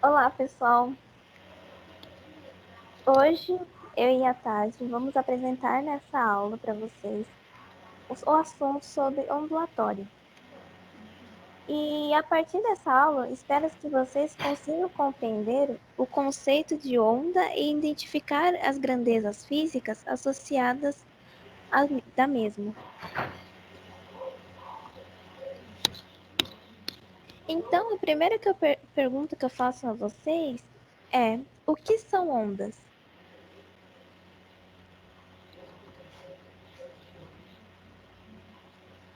Olá, pessoal! Hoje, eu e a Tati vamos apresentar nessa aula para vocês o assunto sobre ondulatório. E a partir dessa aula, espero que vocês consigam compreender o conceito de onda e identificar as grandezas físicas associadas da mesma. Então, a primeira pergunta que eu faço a vocês é: o que são ondas?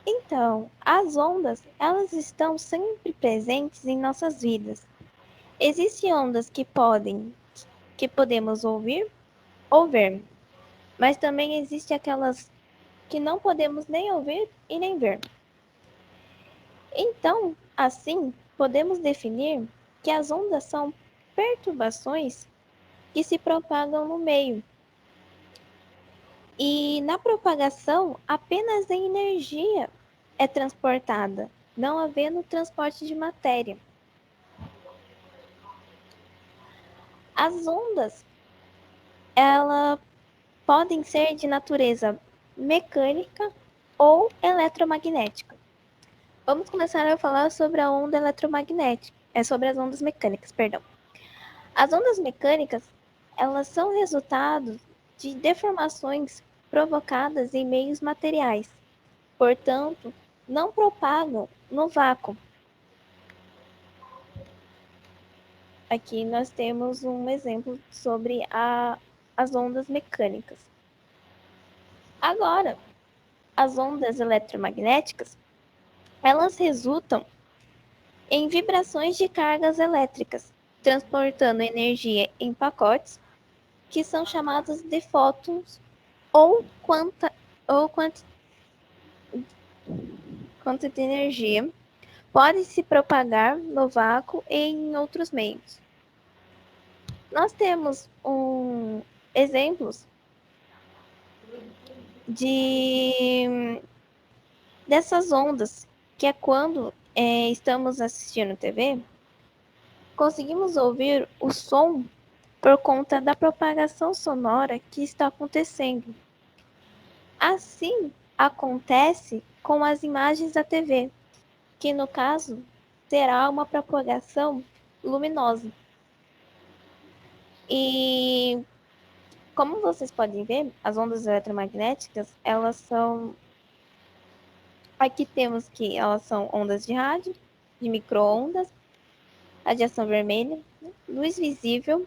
Então, as ondas, elas estão sempre presentes em nossas vidas. Existem ondas que podemos ouvir ou ver, mas também existem aquelas que não podemos nem ouvir e nem ver. Então, assim, podemos definir que as ondas são perturbações que se propagam no meio. E na propagação, apenas a energia é transportada, não havendo transporte de matéria. As ondas, elas podem ser de natureza mecânica ou eletromagnética. Vamos começar a falar sobre a onda eletromagnética, sobre as ondas mecânicas, perdão. As ondas mecânicas, elas são resultado de deformações provocadas em meios materiais. Portanto, não propagam no vácuo. Aqui nós temos um exemplo sobre as ondas mecânicas. Agora, as ondas eletromagnéticas, elas resultam em vibrações de cargas elétricas, transportando energia em pacotes, que são chamados de fótons ou quanta de energia, pode se propagar no vácuo e em outros meios. Nós temos exemplos dessas ondas, que é quando estamos assistindo TV, conseguimos ouvir o som por conta da propagação sonora que está acontecendo. Assim, acontece com as imagens da TV, que no caso terá uma propagação luminosa. E como vocês podem ver, as ondas eletromagnéticas, elas são... Aqui temos que elas são ondas de rádio, de micro-ondas, radiação vermelha, luz visível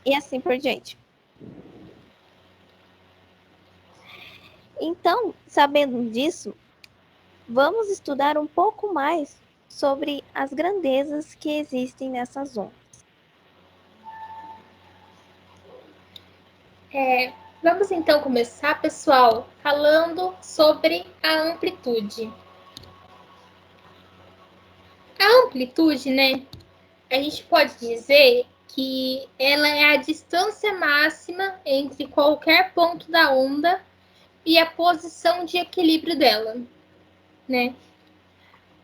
e assim por diante. Então, sabendo disso, vamos estudar um pouco mais sobre as grandezas que existem nessas ondas. Vamos então começar, pessoal, falando sobre a amplitude. A amplitude, né? A gente pode dizer que ela é a distância máxima entre qualquer ponto da onda e a posição de equilíbrio dela, né?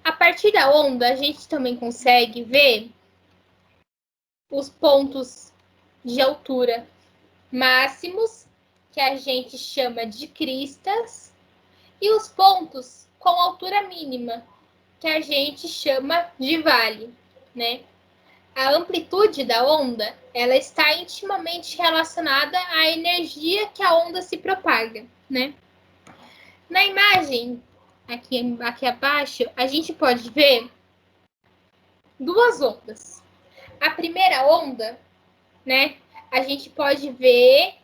A partir da onda, a gente também consegue ver os pontos de altura máximos, que a gente chama de cristas, e os pontos com altura mínima, que a gente chama de vale, né? A amplitude da onda, ela está intimamente relacionada à energia que a onda se propaga, né? Na imagem, aqui abaixo, a gente pode ver duas ondas. A primeira onda, né, a gente pode ver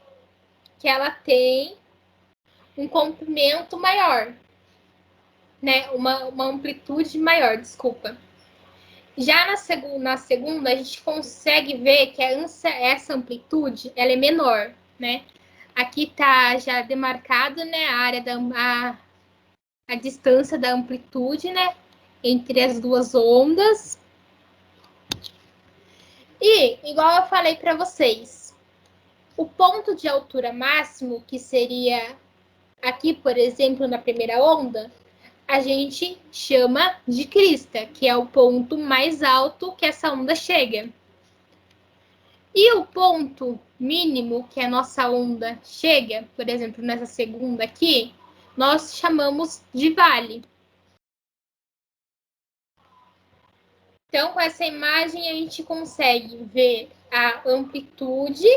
que ela tem um comprimento maior, né, uma amplitude maior, desculpa. Já na segunda, a gente consegue ver que essa amplitude ela é menor, né? Aqui está já demarcado, né, a área a distância da amplitude, né, entre as duas ondas. E, igual eu falei para vocês, o ponto de altura máximo, que seria aqui, por exemplo, na primeira onda, a gente chama de crista, que é o ponto mais alto que essa onda chega. E o ponto mínimo que a nossa onda chega, por exemplo, nessa segunda aqui, nós chamamos de vale. Então, com essa imagem, a gente consegue ver a amplitude,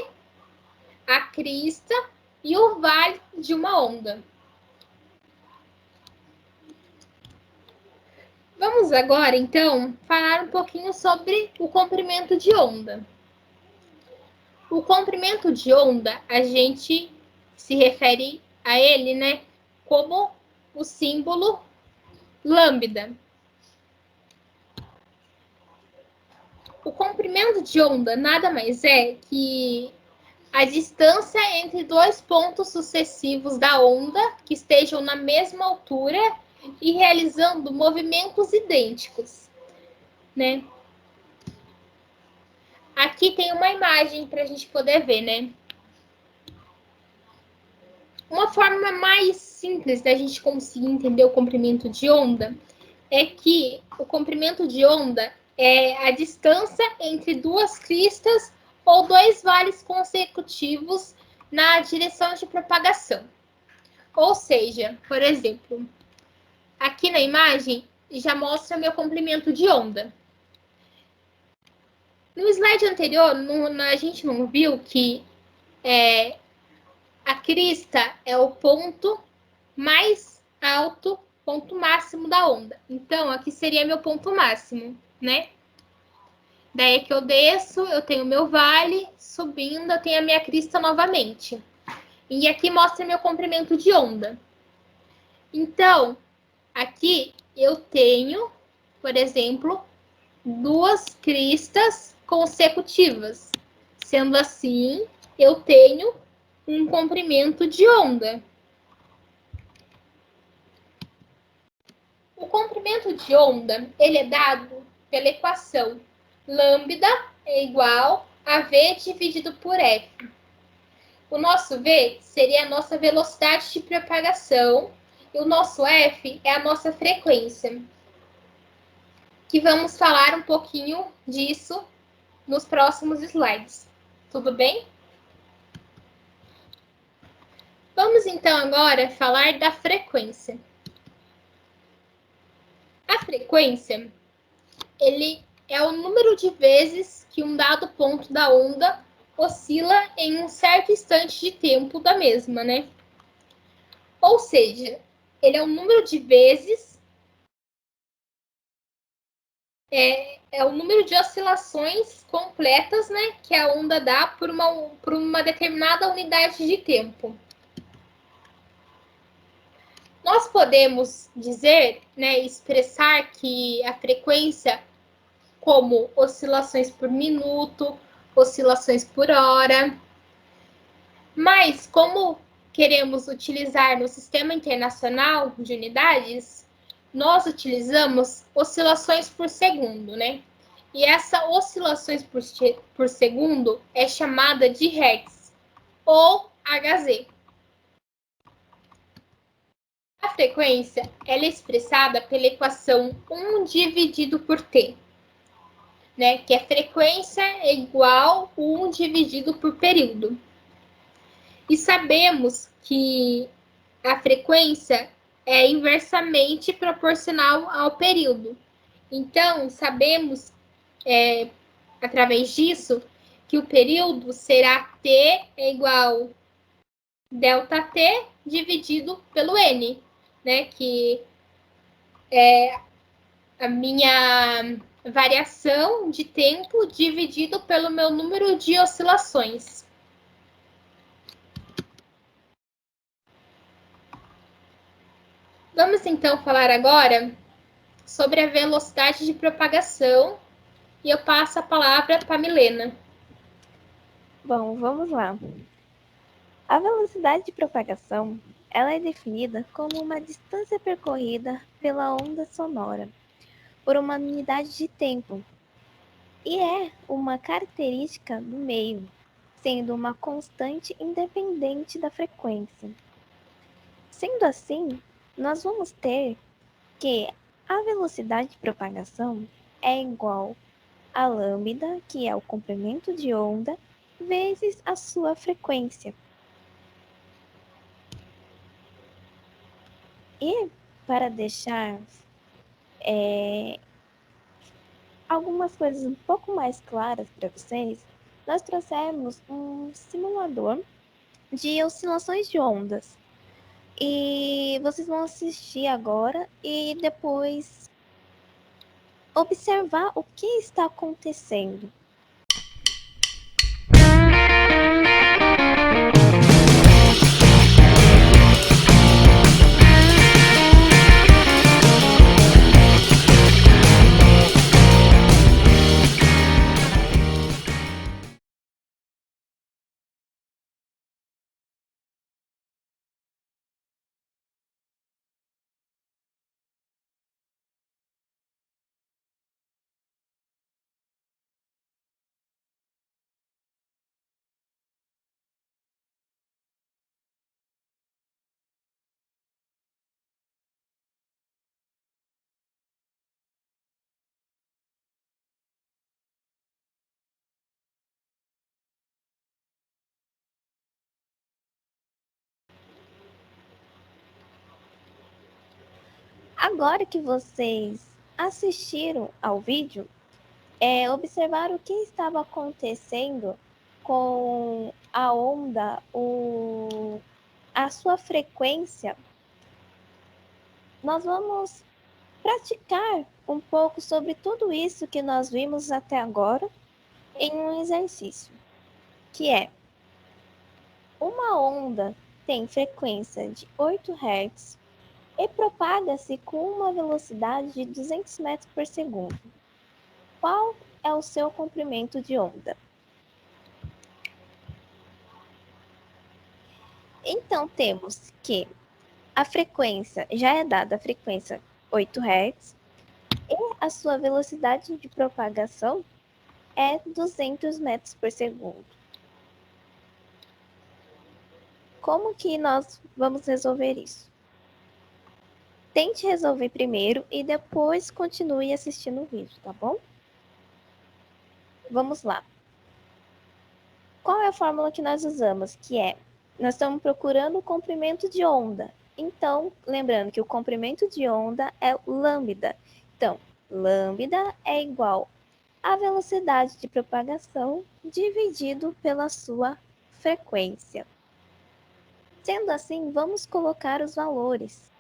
a crista e o vale de uma onda. Vamos agora, então, falar um pouquinho sobre o comprimento de onda. O comprimento de onda, a gente se refere a ele, né, como o símbolo lambda. O comprimento de onda nada mais é que a distância entre dois pontos sucessivos da onda que estejam na mesma altura e realizando movimentos idênticos, né? Aqui tem uma imagem para a gente poder ver, né? Uma forma mais simples da gente conseguir entender o comprimento de onda é que o comprimento de onda é a distância entre duas cristas ou dois vales consecutivos na direção de propagação. Ou seja, por exemplo, aqui na imagem já mostra meu comprimento de onda. No slide anterior, a gente não viu que a crista é o ponto mais alto, ponto máximo da onda. Então, aqui seria meu ponto máximo, né? Daí que eu desço, eu tenho meu vale, subindo, eu tenho a minha crista novamente. E aqui mostra meu comprimento de onda. Então, aqui eu tenho, por exemplo, duas cristas consecutivas. Sendo assim, eu tenho um comprimento de onda. O comprimento de onda, ele é dado pela equação lambda é igual a V dividido por F. O nosso V seria a nossa velocidade de propagação e o nosso F é a nossa frequência. Que vamos falar um pouquinho disso nos próximos slides. Tudo bem? Vamos então agora falar da frequência. A frequência, ele é o número de vezes que um dado ponto da onda oscila em um certo instante de tempo da mesma, né? Ou seja, ele é o número de vezes, é o número de oscilações completas, né, que a onda dá por uma determinada unidade de tempo. Nós podemos dizer, né, expressar que a frequência como oscilações por minuto, oscilações por hora. Mas como queremos utilizar no Sistema Internacional de Unidades, nós utilizamos oscilações por segundo, né? E essa oscilações por segundo é chamada de Hertz ou Hz. A frequência ela é expressada pela equação 1 dividido por T, né? Que a frequência é igual a 1 dividido por período. E sabemos que a frequência é inversamente proporcional ao período. Então, sabemos, através disso, que o período será T é igual ΔT dividido pelo N, né? Que é a minha variação de tempo dividido pelo meu número de oscilações. Vamos então falar agora sobre a velocidade de propagação e eu passo a palavra para a Milena. Bom, vamos lá. A velocidade de propagação, ela é definida como uma distância percorrida pela onda sonora por uma unidade de tempo e é uma característica do meio, sendo uma constante independente da frequência. Sendo assim, nós vamos ter que a velocidade de propagação é igual a lambda, que é o comprimento de onda, vezes a sua frequência. E para deixar algumas coisas um pouco mais claras para vocês, nós trouxemos um simulador de oscilações de ondas. E vocês vão assistir agora e depois observar o que está acontecendo. Agora que vocês assistiram ao vídeo, observaram o que estava acontecendo com a onda, a sua frequência, nós vamos praticar um pouco sobre tudo isso que nós vimos até agora em um exercício, que é uma onda tem frequência de 8 Hz e propaga-se com uma velocidade de 200 metros por segundo. Qual é o seu comprimento de onda? Então, temos que a frequência, já é dada a frequência 8 Hz, e a sua velocidade de propagação é 200 metros por segundo. Como que nós vamos resolver isso? Tente resolver primeiro e depois continue assistindo o vídeo, tá bom? Vamos lá. Qual é a fórmula que nós usamos? Nós estamos procurando o comprimento de onda. Então, lembrando que o comprimento de onda é lambda. Então, lambda é igual à velocidade de propagação dividido pela sua frequência. Sendo assim, vamos colocar os valores,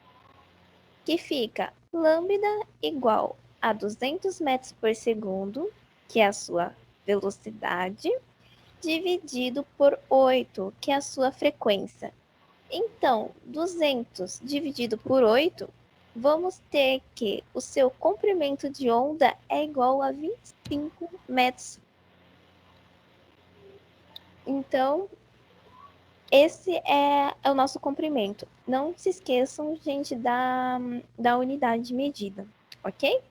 que fica lambda igual a 200 metros por segundo, que é a sua velocidade, dividido por 8, que é a sua frequência. Então, 200 dividido por 8, vamos ter que o seu comprimento de onda é igual a 25 metros. Então, esse é o nosso comprimento. Não se esqueçam, gente, da unidade de medida, ok?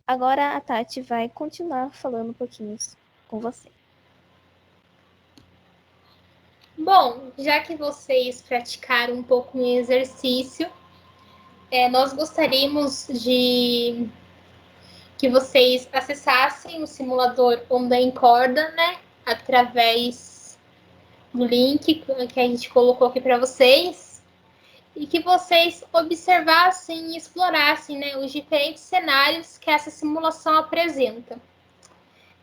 Agora a Tati vai continuar falando um pouquinho com você. Bom, já que vocês praticaram um pouco o exercício, nós gostaríamos de que vocês acessassem o simulador Onda em Corda, né? Através do link que a gente colocou aqui para vocês. E que vocês observassem e explorassem, né, os diferentes cenários que essa simulação apresenta.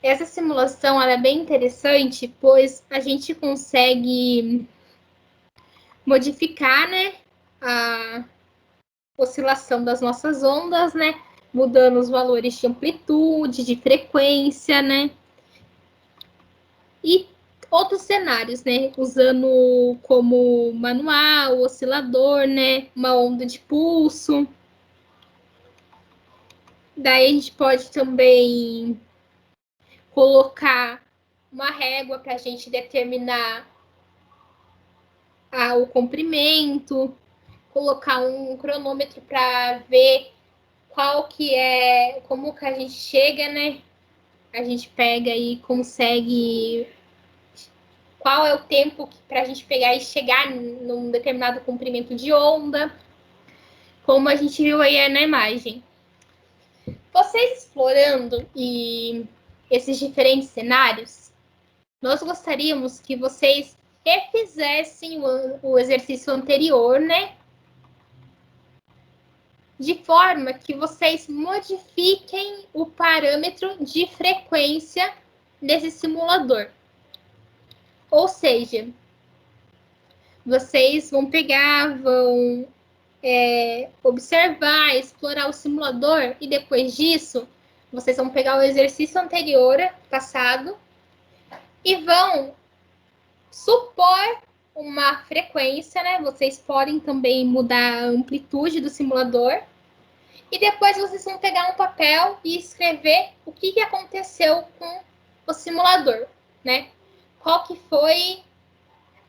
Essa simulação ela é bem interessante, pois a gente consegue modificar, né, a oscilação das nossas ondas, né, mudando os valores de amplitude, de frequência, né, e outros cenários, né, usando como manual, oscilador, né, uma onda de pulso. Daí a gente pode também colocar uma régua para a gente determinar o comprimento, colocar um cronômetro para ver qual que é, como que a gente chega, né? A gente pega e consegue qual é o tempo para a gente pegar e chegar num determinado comprimento de onda. como a gente viu aí na imagem. Vocês explorando esses diferentes cenários, nós gostaríamos que vocês refizessem o exercício anterior, né? De forma que vocês modifiquem o parâmetro de frequência desse simulador. Ou seja, vocês vão pegar, vão observar, explorar o simulador e depois disso, vocês vão pegar o exercício anterior, passado, e vão supor uma frequência, né? Vocês podem também mudar a amplitude do simulador. E depois vocês vão pegar um papel e escrever o que aconteceu com o simulador, né? Qual que foi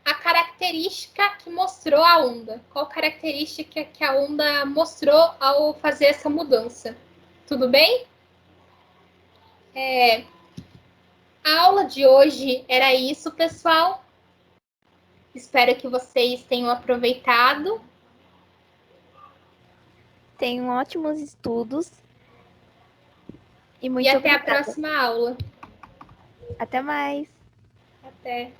a característica que mostrou a onda? Qual característica que a onda mostrou ao fazer essa mudança? Tudo bem? A aula de hoje era isso, pessoal. Espero que vocês tenham aproveitado. Tenham ótimos estudos. E muito E até obrigada. a próxima aula. Até mais. Até.